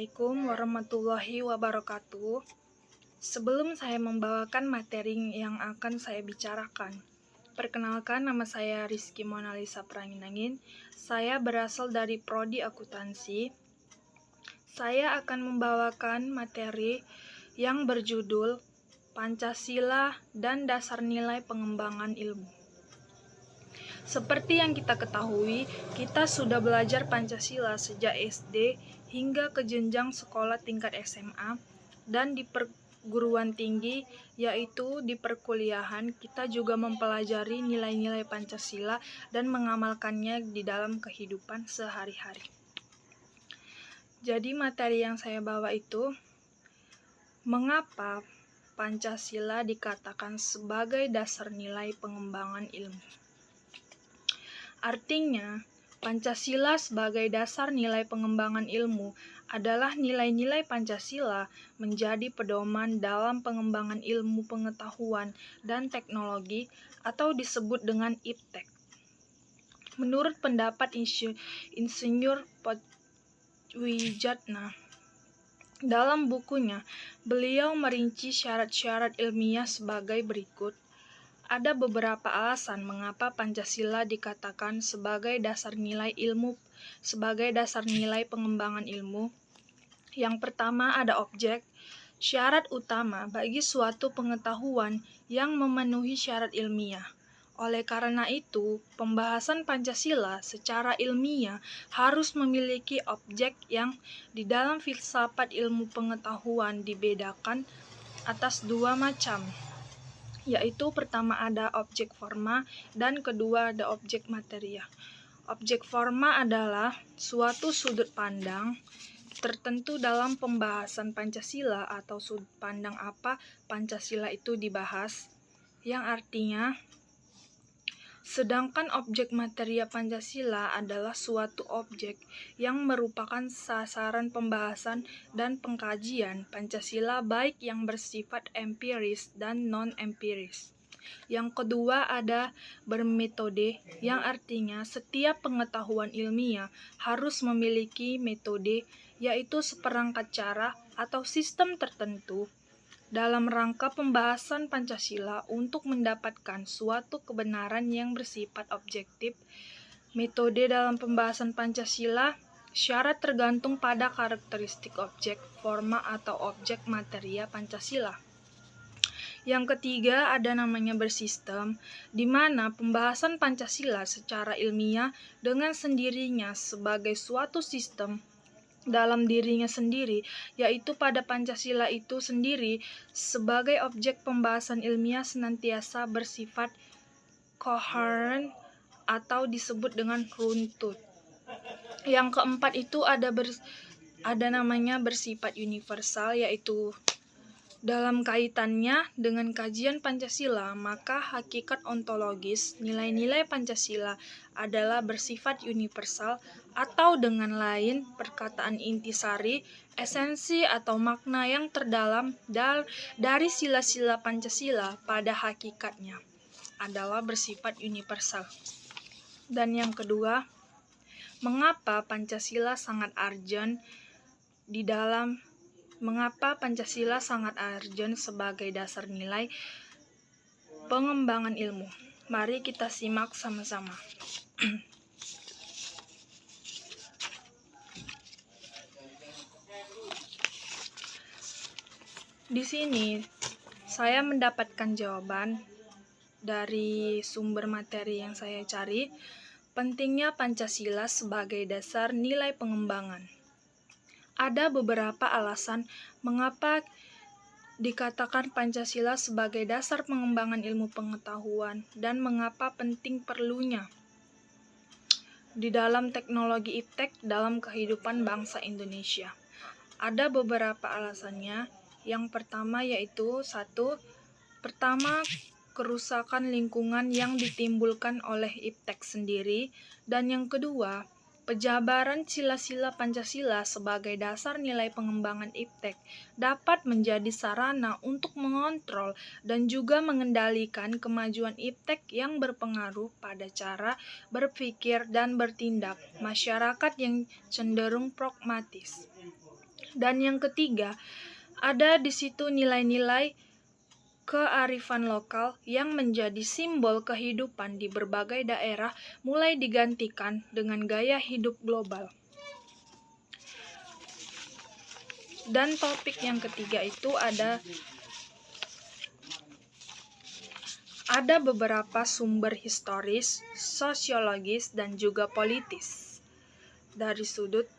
Assalamualaikum warahmatullahi wabarakatuh. Sebelum saya membawakan materi yang akan saya bicarakan, perkenalkan, nama saya Rizky Monalisa Pranginangin. Saya berasal dari Prodi Akuntansi. Saya akan membawakan materi yang berjudul Pancasila dan Dasar Nilai Pengembangan Ilmu. Seperti yang kita ketahui, kita sudah belajar Pancasila sejak SD hingga ke jenjang sekolah tingkat SMA, dan di perguruan tinggi, yaitu di perkuliahan, kita juga mempelajari nilai-nilai Pancasila dan mengamalkannya di dalam kehidupan sehari-hari. Jadi materi yang saya bawa itu, mengapa Pancasila dikatakan sebagai dasar nilai pengembangan ilmu. Artinya, Pancasila sebagai dasar nilai pengembangan ilmu adalah nilai-nilai Pancasila menjadi pedoman dalam pengembangan ilmu pengetahuan dan teknologi atau disebut dengan IPTEK. Menurut pendapat Insinyur Poedjatna, dalam bukunya, beliau merinci syarat-syarat ilmiah sebagai berikut. Ada beberapa alasan mengapa Pancasila dikatakan sebagai dasar nilai pengembangan ilmu. Yang pertama ada objek, syarat utama bagi suatu pengetahuan yang memenuhi syarat ilmiah. Oleh karena itu, pembahasan Pancasila secara ilmiah harus memiliki objek yang di dalam filsafat ilmu pengetahuan dibedakan atas dua macam, yaitu pertama ada objek forma dan kedua ada objek materia. Objek forma adalah suatu sudut pandang tertentu dalam pembahasan Pancasila atau sudut pandang apa Pancasila itu dibahas, yang artinya sedangkan objek materia Pancasila adalah suatu objek yang merupakan sasaran pembahasan dan pengkajian Pancasila baik yang bersifat empiris dan non-empiris. Yang kedua ada bermetode, yang artinya setiap pengetahuan ilmiah harus memiliki metode, yaitu seperangkat cara atau sistem tertentu dalam rangka pembahasan Pancasila untuk mendapatkan suatu kebenaran yang bersifat objektif. Metode dalam pembahasan Pancasila syarat tergantung pada karakteristik objek, forma atau objek materia Pancasila. Yang ketiga ada namanya bersistem, di mana pembahasan Pancasila secara ilmiah dengan sendirinya sebagai suatu sistem dalam dirinya sendiri, yaitu pada Pancasila itu sendiri sebagai objek pembahasan ilmiah senantiasa bersifat koheren atau disebut dengan runtut. Yang keempat itu ada namanya bersifat universal, yaitu dalam kaitannya dengan kajian Pancasila, maka hakikat ontologis nilai-nilai Pancasila adalah bersifat universal, atau dengan lain perkataan intisari, esensi atau makna yang terdalam dari sila-sila Pancasila pada hakikatnya adalah bersifat universal. Dan yang kedua, mengapa Pancasila sangat urgent sebagai dasar nilai pengembangan ilmu? Mari kita simak sama-sama. Di sini saya mendapatkan jawaban dari sumber materi yang saya cari. Pentingnya Pancasila sebagai dasar nilai pengembangan. Ada beberapa alasan mengapa dikatakan Pancasila sebagai dasar pengembangan ilmu pengetahuan dan mengapa penting perlunya di dalam teknologi IPTEK dalam kehidupan bangsa Indonesia. Ada beberapa alasannya. Yang pertama yaitu pertama, kerusakan lingkungan yang ditimbulkan oleh IPTEK sendiri, dan yang kedua, penjabaran sila-sila Pancasila sebagai dasar nilai pengembangan IPTEK dapat menjadi sarana untuk mengontrol dan juga mengendalikan kemajuan IPTEK yang berpengaruh pada cara berpikir dan bertindak masyarakat yang cenderung pragmatis. Dan yang ketiga, ada di situ nilai-nilai kearifan lokal yang menjadi simbol kehidupan di berbagai daerah mulai digantikan dengan gaya hidup global. Dan topik yang ketiga itu ada beberapa sumber historis, sosiologis, dan juga politis dari sudut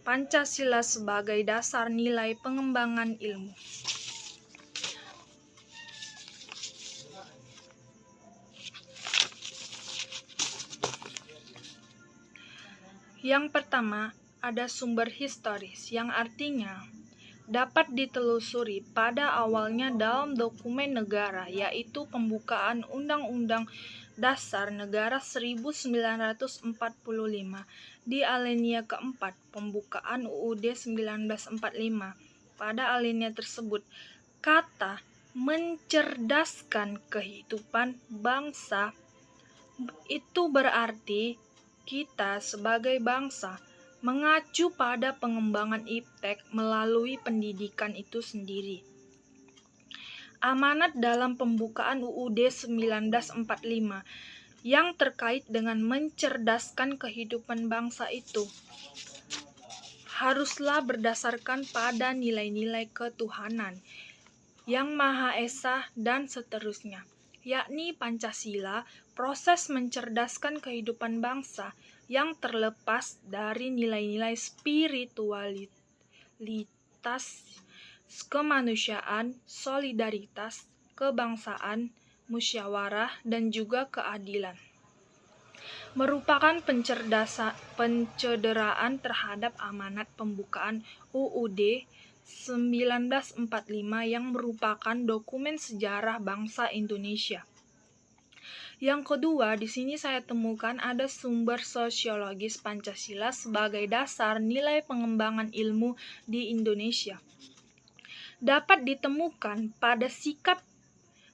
Pancasila sebagai dasar nilai pengembangan ilmu. Yang pertama, ada sumber historis yang artinya dapat ditelusuri pada awalnya dalam dokumen negara, yaitu pembukaan Undang-Undang Dasar Negara 1945 di alinea keempat pembukaan UUD 1945. Pada alinea tersebut, kata mencerdaskan kehidupan bangsa itu berarti kita sebagai bangsa mengacu pada pengembangan iptek melalui pendidikan itu sendiri. Amanat dalam pembukaan UUD 1945 yang terkait dengan mencerdaskan kehidupan bangsa itu haruslah berdasarkan pada nilai-nilai ketuhanan yang Maha Esa dan seterusnya, yakni Pancasila, proses mencerdaskan kehidupan bangsa yang terlepas dari nilai-nilai spiritualitas, kemanusiaan, solidaritas, kebangsaan, musyawarah, dan juga keadilan. Merupakan pencederaan terhadap amanat pembukaan UUD 1945 yang merupakan dokumen sejarah bangsa Indonesia. Yang kedua, di sini saya temukan ada sumber sosiologis Pancasila sebagai dasar nilai pengembangan ilmu di Indonesia. Dapat ditemukan pada sikap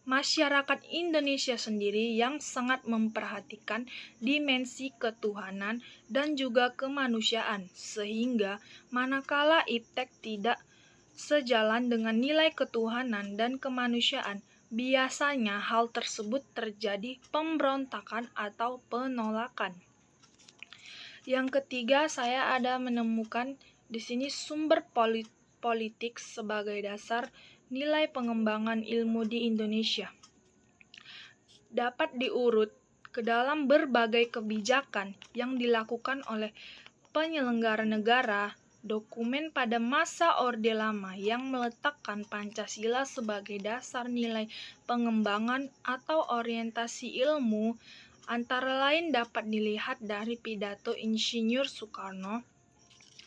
masyarakat Indonesia sendiri yang sangat memperhatikan dimensi ketuhanan dan juga kemanusiaan, sehingga manakala iptek tidak sejalan dengan nilai ketuhanan dan kemanusiaan, biasanya hal tersebut terjadi pemberontakan atau penolakan. Yang ketiga, saya ada menemukan di sini sumber politik sebagai dasar nilai pengembangan ilmu di Indonesia. Dapat diurut ke dalam berbagai kebijakan yang dilakukan oleh penyelenggara negara, dokumen pada masa Orde Lama yang meletakkan Pancasila sebagai dasar nilai pengembangan atau orientasi ilmu, antara lain dapat dilihat dari pidato Insinyur Soekarno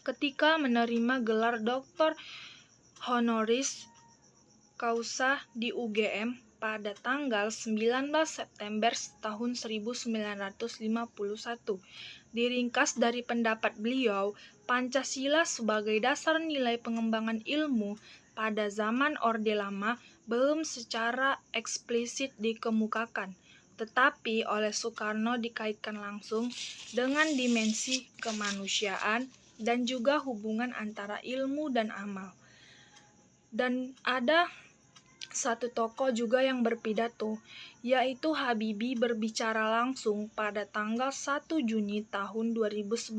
ketika menerima gelar Doktor Honoris Causa di UGM pada tanggal 19 September tahun 1951. Diringkas dari pendapat beliau, Pancasila sebagai dasar nilai pengembangan ilmu pada zaman Orde Lama belum secara eksplisit dikemukakan, tetapi oleh Soekarno dikaitkan langsung dengan dimensi kemanusiaan dan juga hubungan antara ilmu dan amal. Dan ada satu tokoh juga yang berpidato, yaitu Habibie, berbicara langsung pada tanggal 1 Juni tahun 2011,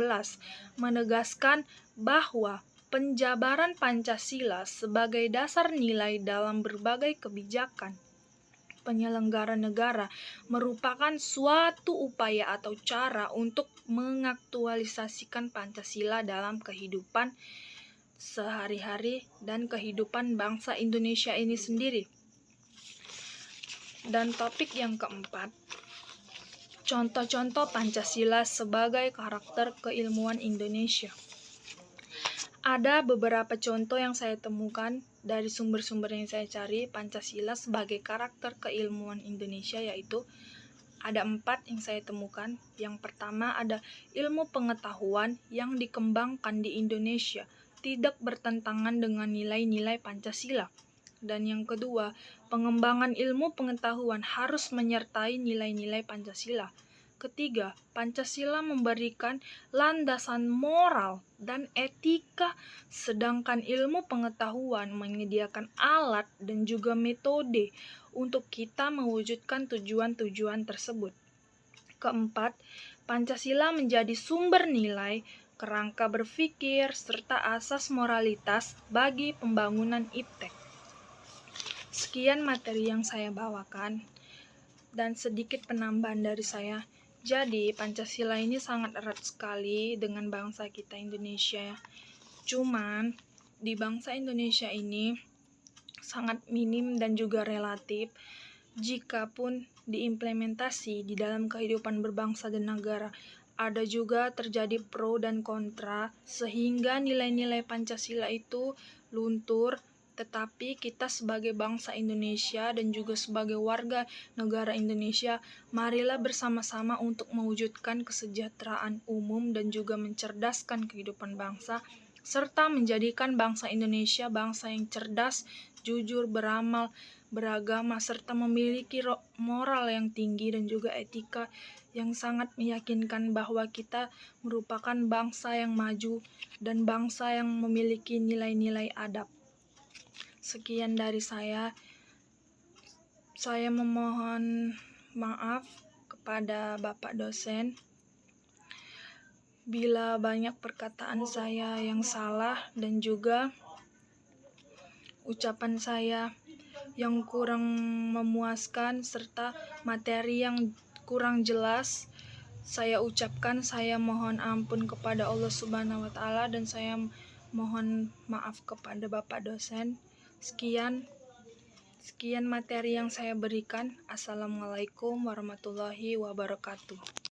menegaskan bahwa penjabaran Pancasila sebagai dasar nilai dalam berbagai kebijakan penyelenggara negara merupakan suatu upaya atau cara untuk mengaktualisasikan Pancasila dalam kehidupan sehari-hari dan kehidupan bangsa Indonesia ini sendiri. Dan topik yang keempat, contoh-contoh Pancasila sebagai karakter keilmuan Indonesia. Ada beberapa contoh yang saya temukan dari sumber-sumber yang saya cari Pancasila sebagai karakter keilmuan Indonesia, yaitu ada 4 yang saya temukan. Yang pertama ada ilmu pengetahuan yang dikembangkan di Indonesia tidak bertentangan dengan nilai-nilai Pancasila. Dan yang kedua, pengembangan ilmu pengetahuan harus menyertai nilai-nilai Pancasila. Ketiga, Pancasila memberikan landasan moral dan etika, sedangkan ilmu pengetahuan menyediakan alat dan juga metode untuk kita mewujudkan tujuan-tujuan tersebut. Keempat, Pancasila menjadi sumber nilai, kerangka berpikir, serta asas moralitas bagi pembangunan iptek. Sekian materi yang saya bawakan, dan sedikit penambahan dari saya. Jadi, Pancasila ini sangat erat sekali dengan bangsa kita Indonesia. Cuman, di bangsa Indonesia ini sangat minim dan juga relatif. Jikapun diimplementasi di dalam kehidupan berbangsa dan negara, ada juga terjadi pro dan kontra, sehingga nilai-nilai Pancasila itu luntur. Tetapi kita sebagai bangsa Indonesia dan juga sebagai warga negara Indonesia, marilah bersama-sama untuk mewujudkan kesejahteraan umum dan juga mencerdaskan kehidupan bangsa, serta menjadikan bangsa Indonesia bangsa yang cerdas, jujur, beramal, beragama, serta memiliki moral yang tinggi dan juga etika yang sangat meyakinkan bahwa kita merupakan bangsa yang maju dan bangsa yang memiliki nilai-nilai adab. Sekian dari saya. Saya memohon maaf kepada Bapak dosen bila banyak perkataan saya yang salah dan juga ucapan saya yang kurang memuaskan serta materi yang kurang jelas. Saya ucapkan, saya mohon ampun kepada Allah Subhanahu wa Ta'ala, dan saya mohon maaf kepada Bapak dosen. Sekian materi yang saya berikan. Assalamualaikum warahmatullahi wabarakatuh.